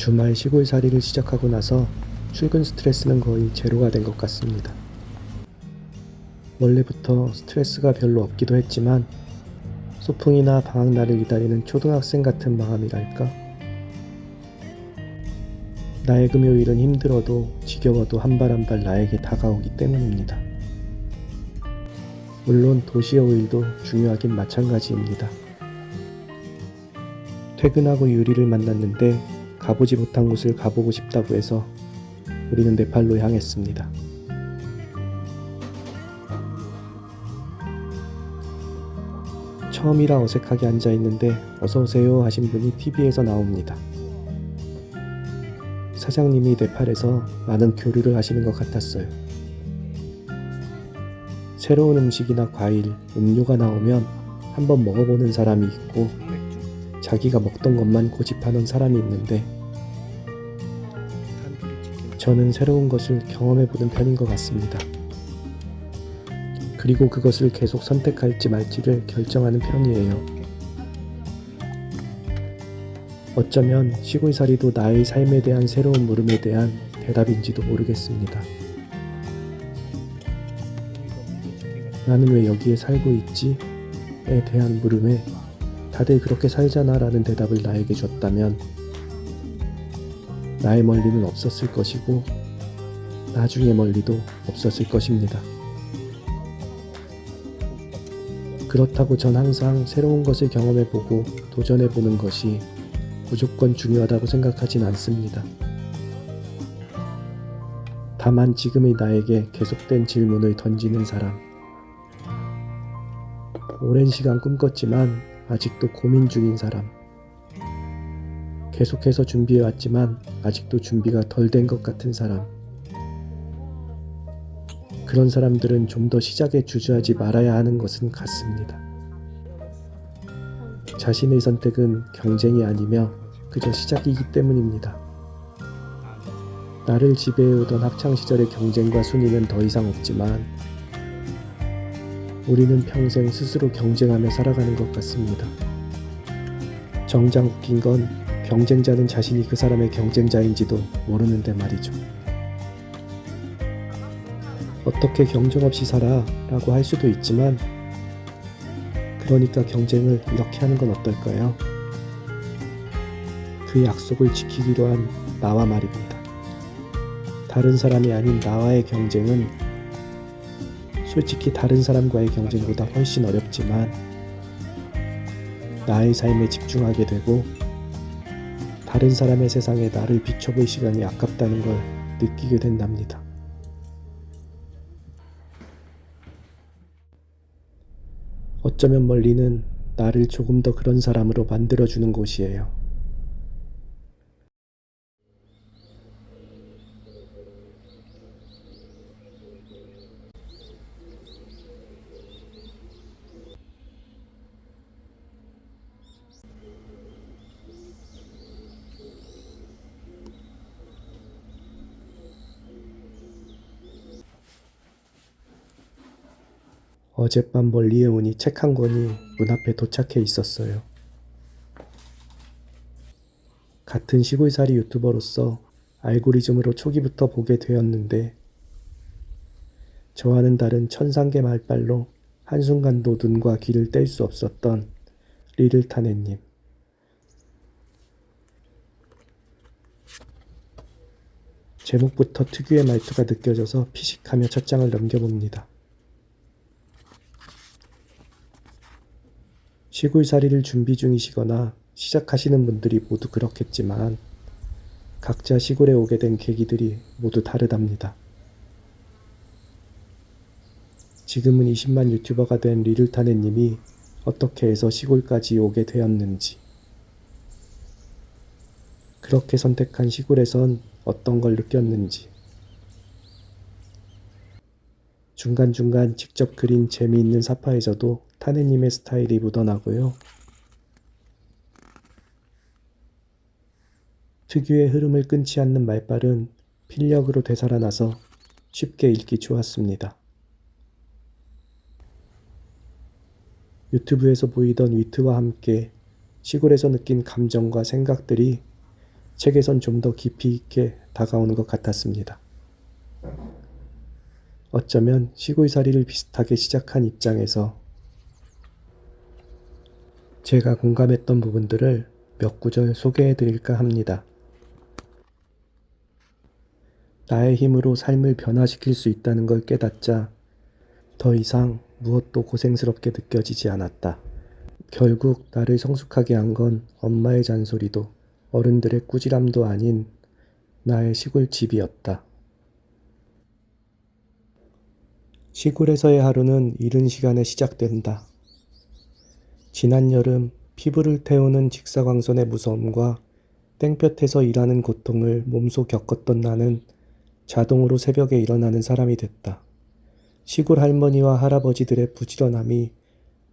주말 시골살이를 시작하고 나서 출근 스트레스는 거의 제로가 된 것 같습니다. 원래부터 스트레스가 별로 없기도 했지만 소풍이나 방학날을 기다리는 초등학생 같은 마음이랄까? 나의 금요일은 힘들어도 지겨워도 한 발 한 발 나에게 다가오기 때문입니다. 물론 도시의 5일도 중요하긴 마찬가지입니다. 퇴근하고 유리를 만났는데 가보지 못한 곳을 가보고 싶다고 해서 우리는 네팔로 향했습니다. 처음이라 어색하게 앉아있는데 어서오세요 하신 분이 TV에서 나옵니다. 사장님이 네팔에서 많은 교류를 하시는 것 같았어요. 새로운 음식이나 과일, 음료가 나오면 한번 먹어보는 사람이 있고 자기가 먹던 것만 고집하는 사람이 있는데 저는 새로운 것을 경험해보는 편인 것 같습니다. 그리고 그것을 계속 선택할지 말지를 결정하는 편이에요. 어쩌면 시골살이도 나의 삶에 대한 새로운 물음에 대한 대답인지도 모르겠습니다. 나는 왜 여기에 살고 있지? 에 대한 물음에 다들 그렇게 살잖아 라는 대답을 나에게 줬다면 나의 멀리는 없었을 것이고 나중에 멀리도 없었을 것입니다. 그렇다고 전 항상 새로운 것을 경험해보고 도전해보는 것이 무조건 중요하다고 생각하진 않습니다. 다만 지금의 나에게 계속된 질문을 던지는 사람, 오랜 시간 꿈꿨지만 아직도 고민 중인 사람, 계속해서 준비해왔지만 아직도 준비가 덜 된 것 같은 사람, 그런 사람들은 좀 더 시작에 주저하지 말아야 하는 것은 같습니다. 자신의 선택은 경쟁이 아니며 그저 시작이기 때문입니다. 나를 지배해오던 학창시절의 경쟁과 순위는 더 이상 없지만 우리는 평생 스스로 경쟁하며 살아가는 것 같습니다. 정작 웃긴 건 경쟁자는 자신이 그 사람의 경쟁자인지도 모르는데 말이죠. 어떻게 경쟁 없이 살아? 라고 할 수도 있지만 그러니까 경쟁을 이렇게 하는 건 어떨까요? 그 약속을 지키기로 한 나와 말입니다. 다른 사람이 아닌 나와의 경쟁은 솔직히 다른 사람과의 경쟁보다 훨씬 어렵지만 나의 삶에 집중하게 되고 다른 사람의 세상에 나를 비춰볼 시간이 아깝다는 걸 느끼게 된답니다. 어쩌면 멀리는 나를 조금 더 그런 사람으로 만들어주는 곳이에요. 어젯밤 멀리에 오니 책 한 권이 문 앞에 도착해 있었어요. 같은 시골살이 유튜버로서 알고리즘으로 초기부터 보게 되었는데 저와는 다른 천상계 말빨로 한순간도 눈과 귀를 뗄 수 없었던 리를타네님. 제목부터 특유의 말투가 느껴져서 피식하며 첫 장을 넘겨봅니다. 시골살이를 준비 중이시거나 시작하시는 분들이 모두 그렇겠지만 각자 시골에 오게 된 계기들이 모두 다르답니다. 지금은 20만 유튜버가 된 리를타네님이 어떻게 해서 시골까지 오게 되었는지, 그렇게 선택한 시골에선 어떤 걸 느꼈는지, 중간중간 직접 그린 재미있는 사파에서도 타네님의 스타일이 묻어나고요. 특유의 흐름을 끊지 않는 말빨은 필력으로 되살아나서 쉽게 읽기 좋았습니다. 유튜브에서 보이던 위트와 함께 시골에서 느낀 감정과 생각들이 책에선 좀 더 깊이 있게 다가오는 것 같았습니다. 어쩌면 시골살이를 비슷하게 시작한 입장에서 제가 공감했던 부분들을 몇 구절 소개해 드릴까 합니다. 나의 힘으로 삶을 변화시킬 수 있다는 걸 깨닫자 더 이상 무엇도 고생스럽게 느껴지지 않았다. 결국 나를 성숙하게 한 건 엄마의 잔소리도 어른들의 꾸지람도 아닌 나의 시골 집이었다. 시골에서의 하루는 이른 시간에 시작된다. 지난 여름 피부를 태우는 직사광선의 무서움과 땡볕에서 일하는 고통을 몸소 겪었던 나는 자동으로 새벽에 일어나는 사람이 됐다. 시골 할머니와 할아버지들의 부지런함이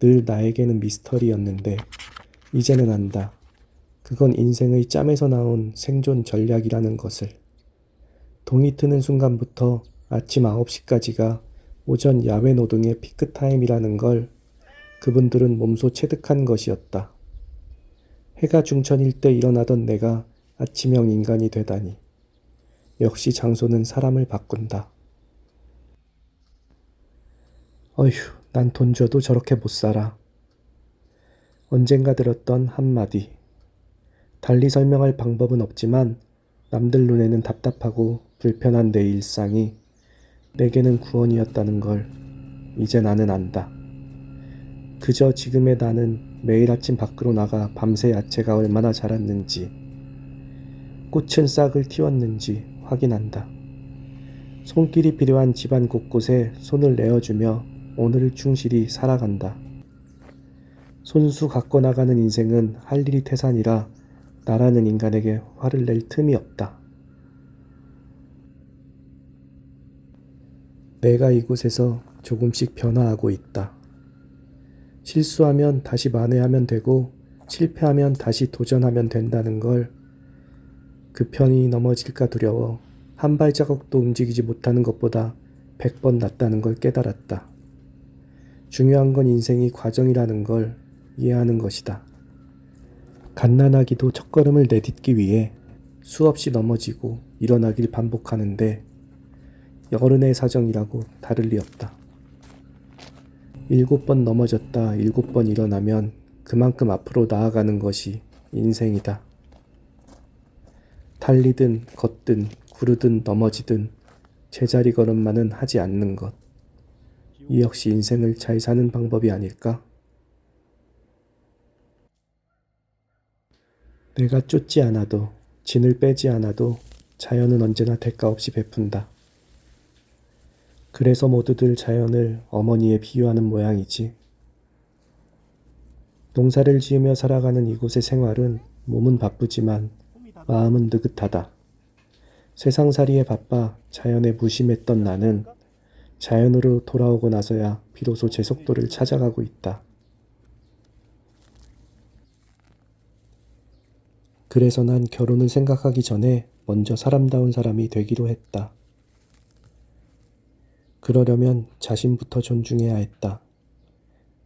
늘 나에게는 미스터리였는데 이제는 안다. 그건 인생의 짬에서 나온 생존 전략이라는 것을. 동이 트는 순간부터 아침 9시까지가 오전 야외 노동의 피크타임이라는 걸 그분들은 몸소 체득한 것이었다. 해가 중천일 때 일어나던 내가 아침형 인간이 되다니. 역시 장소는 사람을 바꾼다. 어휴, 난 돈 줘도 저렇게 못 살아. 언젠가 들었던 한마디. 달리 설명할 방법은 없지만 남들 눈에는 답답하고 불편한 내 일상이 내게는 구원이었다는 걸 이제 나는 안다. 그저 지금의 나는 매일 아침 밖으로 나가 밤새 야채가 얼마나 자랐는지, 꽃은 싹을 틔웠는지 확인한다. 손길이 필요한 집안 곳곳에 손을 내어주며 오늘을 충실히 살아간다. 손수 갖고 나가는 인생은 할 일이 태산이라 나라는 인간에게 화를 낼 틈이 없다. 내가 이곳에서 조금씩 변화하고 있다. 실수하면 다시 만회하면 되고 실패하면 다시 도전하면 된다는 걸 그 편이 넘어질까 두려워 한 발자국도 움직이지 못하는 것보다 100번 낫다는 걸 깨달았다. 중요한 건 인생이 과정이라는 걸 이해하는 것이다. 갓난아기도 첫걸음을 내딛기 위해 수없이 넘어지고 일어나길 반복하는데 어른의 사정이라고 다를 리 없다. 7번 넘어졌다 7번 일어나면 그만큼 앞으로 나아가는 것이 인생이다. 달리든 걷든 구르든 넘어지든 제자리 걸음만은 하지 않는 것. 이 역시 인생을 잘 사는 방법이 아닐까? 내가 쫓지 않아도 진을 빼지 않아도 자연은 언제나 대가 없이 베푼다. 그래서 모두들 자연을 어머니에 비유하는 모양이지. 농사를 지으며 살아가는 이곳의 생활은 몸은 바쁘지만 마음은 느긋하다. 세상살이에 바빠 자연에 무심했던 나는 자연으로 돌아오고 나서야 비로소 제 속도를 찾아가고 있다. 그래서 난 결혼을 생각하기 전에 먼저 사람다운 사람이 되기로 했다. 그러려면 자신부터 존중해야 했다.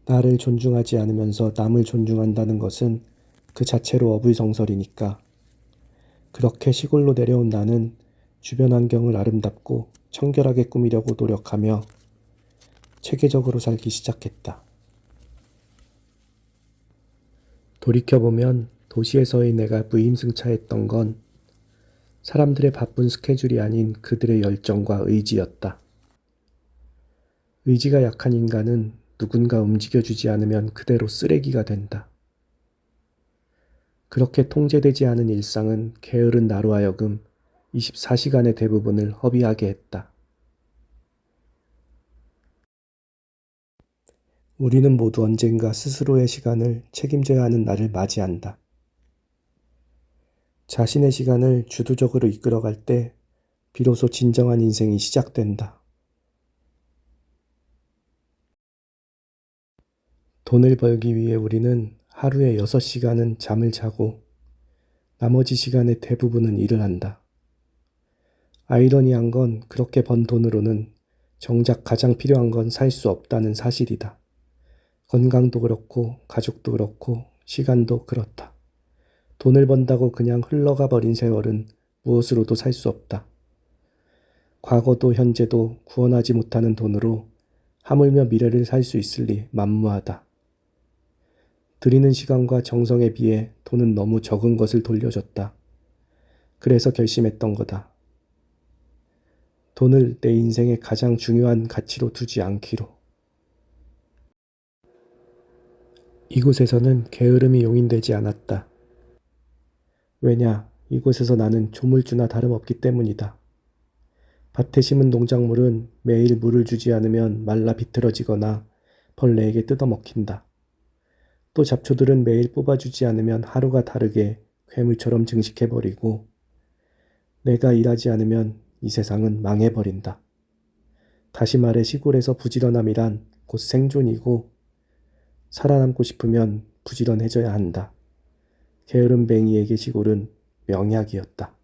나를 존중하지 않으면서 남을 존중한다는 것은 그 자체로 어불성설이니까. 그렇게 시골로 내려온 나는 주변 환경을 아름답고 청결하게 꾸미려고 노력하며 체계적으로 살기 시작했다. 돌이켜보면 도시에서의 내가 무임승차했던 건 사람들의 바쁜 스케줄이 아닌 그들의 열정과 의지였다. 의지가 약한 인간은 누군가 움직여주지 않으면 그대로 쓰레기가 된다. 그렇게 통제되지 않은 일상은 게으른 나로 하여금 24시간의 대부분을 허비하게 했다. 우리는 모두 언젠가 스스로의 시간을 책임져야 하는 날을 맞이한다. 자신의 시간을 주도적으로 이끌어갈 때 비로소 진정한 인생이 시작된다. 돈을 벌기 위해 우리는 하루에 6시간은 잠을 자고 나머지 시간의 대부분은 일을 한다. 아이러니한 건 그렇게 번 돈으로는 정작 가장 필요한 건 살 수 없다는 사실이다. 건강도 그렇고 가족도 그렇고 시간도 그렇다. 돈을 번다고 그냥 흘러가 버린 세월은 무엇으로도 살 수 없다. 과거도 현재도 구원하지 못하는 돈으로 하물며 미래를 살 수 있을리 만무하다. 들이는 시간과 정성에 비해 돈은 너무 적은 것을 돌려줬다. 그래서 결심했던 거다. 돈을 내 인생의 가장 중요한 가치로 두지 않기로. 이곳에서는 게으름이 용인되지 않았다. 왜냐, 이곳에서 나는 조물주나 다름없기 때문이다. 밭에 심은 농작물은 매일 물을 주지 않으면 말라 비틀어지거나 벌레에게 뜯어먹힌다. 또 잡초들은 매일 뽑아주지 않으면 하루가 다르게 괴물처럼 증식해버리고, 내가 일하지 않으면 이 세상은 망해버린다. 다시 말해 시골에서 부지런함이란 곧 생존이고, 살아남고 싶으면 부지런해져야 한다. 게으름뱅이에게 시골은 명약이었다.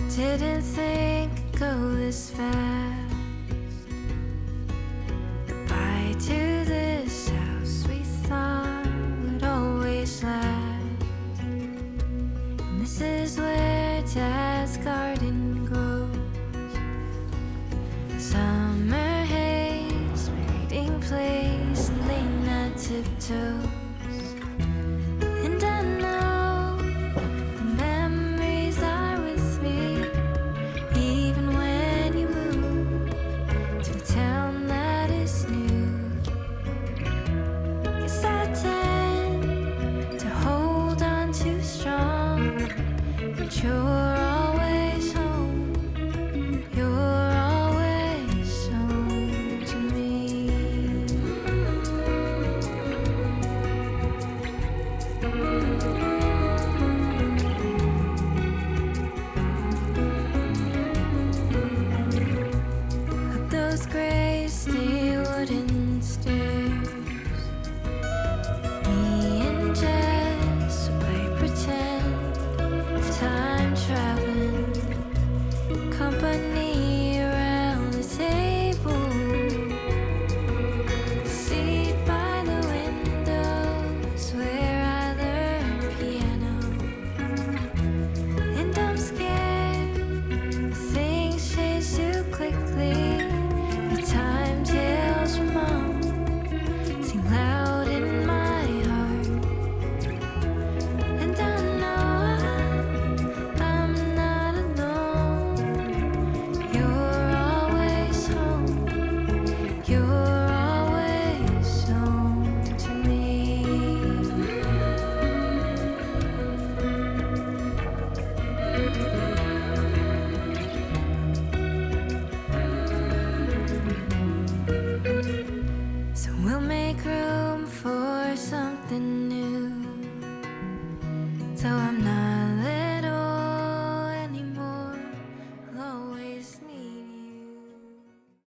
Didn't think it'd go this fast. Goodbye to this house we thought would always last. And this is where Dad's garden grows. Summer haze, waiting place, and late night tiptoes. And I know the memories are with me, even when you move to a town that is new. Guess I tend to hold on too strong, but you're